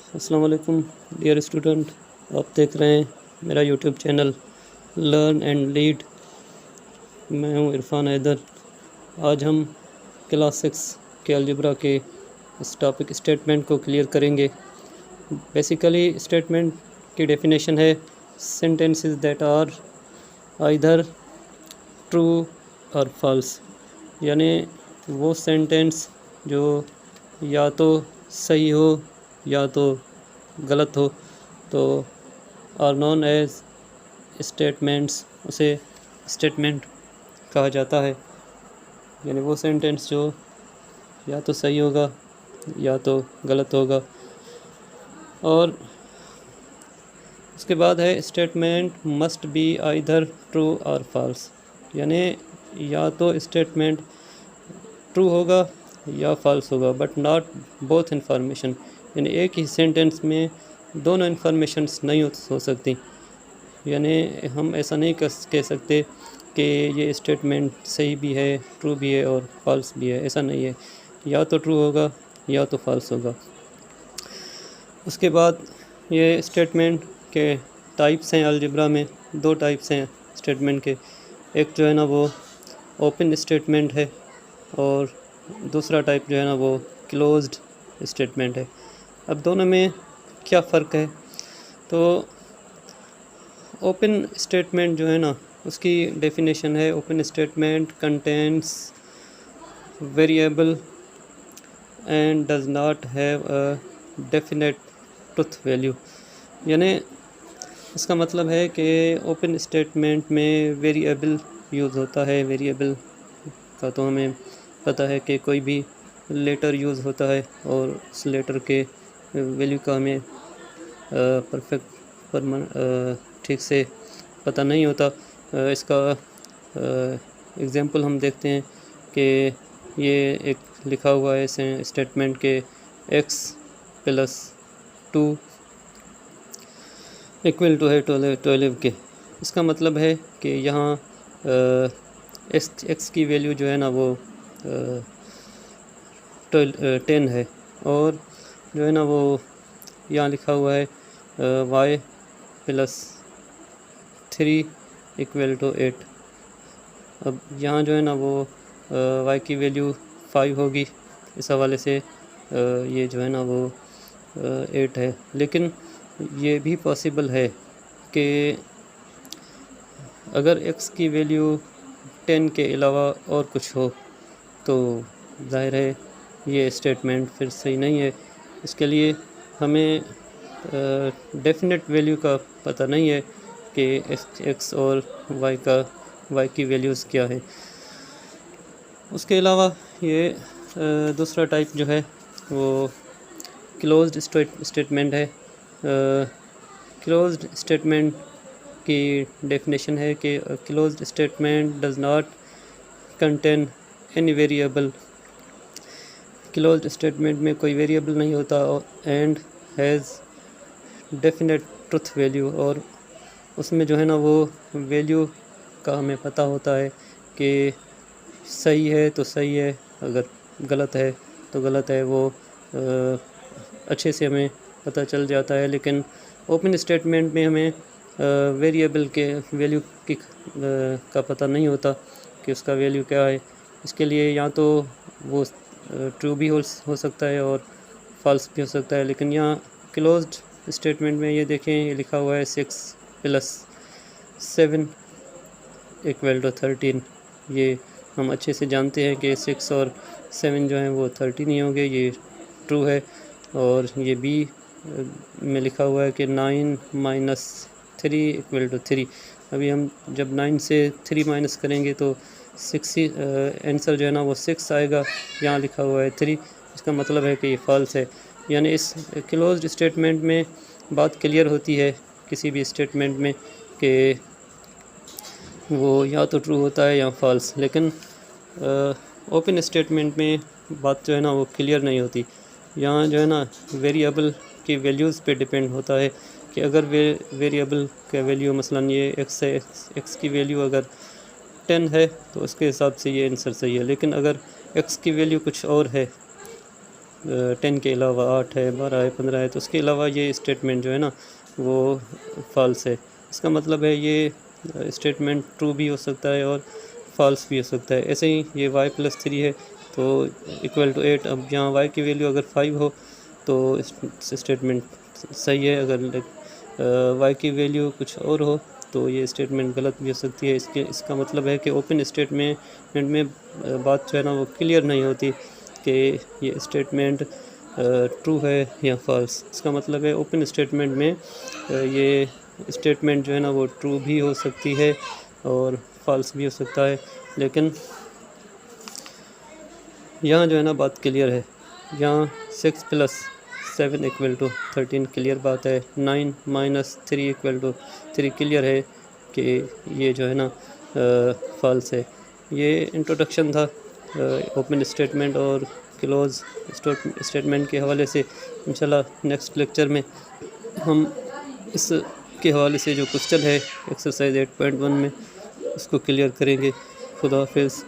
अस्सलाम वालेकुम dear student, आप देख रहे हैं मेरा YouTube channel learn and lead. मैं हूं इरफान हैदर। आज हम क्लास 6 के अलजेब्रा के इस टॉपिक स्टेटमेंट को क्लियर करेंगे। बेसिकली स्टेटमेंट की डेफिनेशन है sentences that are either true और फॉल्स, यानी वो सेंटेंस जो या तो सही हो या तो गलत हो तो आर नॉन एज स्टेटमेंट्स, उसे स्टेटमेंट कहा जाता है। यानी वो सेंटेंस जो या तो सही होगा या तो गलत होगा। और उसके बाद है statement must be either true और फॉल्स, यानी या तो स्टेटमेंट ट्रू होगा या फॉल्स होगा, बट नॉट बोथ इन्फॉर्मेशन। यानी एक ही सेंटेंस में दोनों इन्फॉर्मेशंस नहीं हो सकती। यानी हम ऐसा नहीं कह सकते कि ये स्टेटमेंट सही भी है, ट्रू भी है और फॉल्स भी है। ऐसा नहीं है, या तो ट्रू होगा या तो फॉल्स होगा। उसके बाद ये स्टेटमेंट के टाइप्स हैं। अलजेब्रा में दो टाइप्स हैं स्टेटमेंट के। एक जो है ना वो ओपन स्टेटमेंट है और दूसरा टाइप जो है ना वो क्लोज्ड स्टेटमेंट है। अब दोनों में क्या फ़र्क है? तो ओपन स्टेटमेंट जो है ना उसकी डेफिनेशन है open statement contents variable and does not have a definite truth value. यानी इसका मतलब है कि ओपन स्टेटमेंट में वेरिएबल यूज़ होता है। वेरिएबल का तो हमें पता है कि कोई भी लेटर यूज़ होता है और उस लेटर के वैल्यू का हमें ठीक से पता नहीं होता। इसका एग्ज़ाम्पल हम देखते हैं कि ये एक लिखा हुआ है स्टेटमेंट के x + 2 = है 12 के। इसका मतलब है कि यहाँ x की वैल्यू जो है ना वो 10 है और जो है ना वो यहाँ लिखा हुआ है y + 3 = 8। अब यहाँ जो है ना वो y की वैल्यू 5 होगी, इस हवाले से ये जो है ना वो 8 है। लेकिन ये भी पॉसिबल है कि अगर x की वैल्यू 10 के अलावा और कुछ हो तो ज़ाहिर है ये स्टेटमेंट फिर सही नहीं है। इसके लिए हमें डेफिनेट वैल्यू का पता नहीं है कि x और y की वैल्यूज़ क्या है। उसके अलावा ये दूसरा टाइप जो है वो क्लोज्ड स्टेटमेंट है। क्लोज्ड स्टेटमेंट की डेफिनेशन है कि closed statement does not contain any variable. Closed statement में कोई वेरिएबल नहीं होता and has definite truth value, और उसमें जो है ना वो वैल्यू का हमें पता होता है कि सही है तो सही है, अगर गलत है तो गलत है। वो अच्छे से हमें पता चल जाता है। लेकिन ओपन स्टेटमेंट में हमें वेरिएबल के वैल्यू की का पता नहीं होता कि उसका वैल्यू क्या है। इसके लिए या तो वो ट्रू भी हो सकता है और फॉल्स भी हो सकता है। लेकिन यहाँ क्लोज्ड स्टेटमेंट में ये देखें, ये लिखा हुआ है 6 + 7 = 13। ये हम अच्छे से जानते हैं कि 6 और 7 जो हैं वो 13 ही होंगे, ये ट्रू है। और ये बी में लिखा हुआ है कि 9 - 3 = 3। अभी हम जब 9 से 3 माइनस करेंगे तो 6 ही आंसर जो है ना वो 6 आएगा। यहाँ लिखा हुआ है 3, इसका मतलब है कि ये फॉल्स है। यानी इस क्लोज्ड स्टेटमेंट में बात क्लियर होती है किसी भी स्टेटमेंट में कि वो या तो ट्रू होता है या फॉल्स। लेकिन ओपन स्टेटमेंट में बात जो है ना वो क्लियर नहीं होती। यहाँ जो है ना वेरिएबल की वैल्यूज़ पे डिपेंड होता है कि अगर वेरिएबल का वैल्यू मसलन ये x है, x की वैल्यू अगर 10 है तो उसके हिसाब से ये आंसर सही है। लेकिन अगर x की वैल्यू कुछ और है, 10 के अलावा 8 है, 12 है, 15 है, तो उसके अलावा ये स्टेटमेंट जो है ना वो फॉल्स है। इसका मतलब है ये स्टेटमेंट ट्रू भी हो सकता है और फॉल्स भी हो सकता है। ऐसे ही ये y+3 है तो इक्वल टू 8। अब यहाँ y की वैल्यू अगर 5 हो तो स्टेटमेंट सही है, अगर y की वैल्यू कुछ और हो तो ये स्टेटमेंट गलत भी हो सकती है। इसका मतलब है कि ओपन स्टेटमेंट में बात जो है ना वो क्लियर नहीं होती कि ये स्टेटमेंट ट्रू है या फॉल्स। इसका मतलब है ओपन स्टेटमेंट में ये स्टेटमेंट जो है ना वो ट्रू भी हो सकती है और फॉल्स भी हो सकता है, लेकिन यहाँ जो है ना बात क्लियर है। यहाँ 6 + 7 = 13 क्लियर बात है। 9 - 3 = 3 क्लियर है कि ये जो है ना फॉल्स है। ये इंट्रोडक्शन था ओपन स्टेटमेंट और क्लोज स्टेटमेंट के हवाले से। इंशाल्लाह नेक्स्ट लेक्चर में हम इसके हवाले से जो क्वेश्चन है एक्सरसाइज 8.1 में उसको क्लियर करेंगे। खुदा हाफिज़।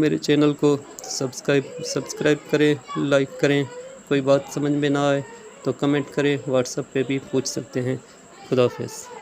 मेरे चैनल को सब्सक्राइब करें, लाइक करें। कोई बात समझ में ना आए तो कमेंट करें, व्हाट्सएप पे भी पूछ सकते हैं। खुदा हाफिज़।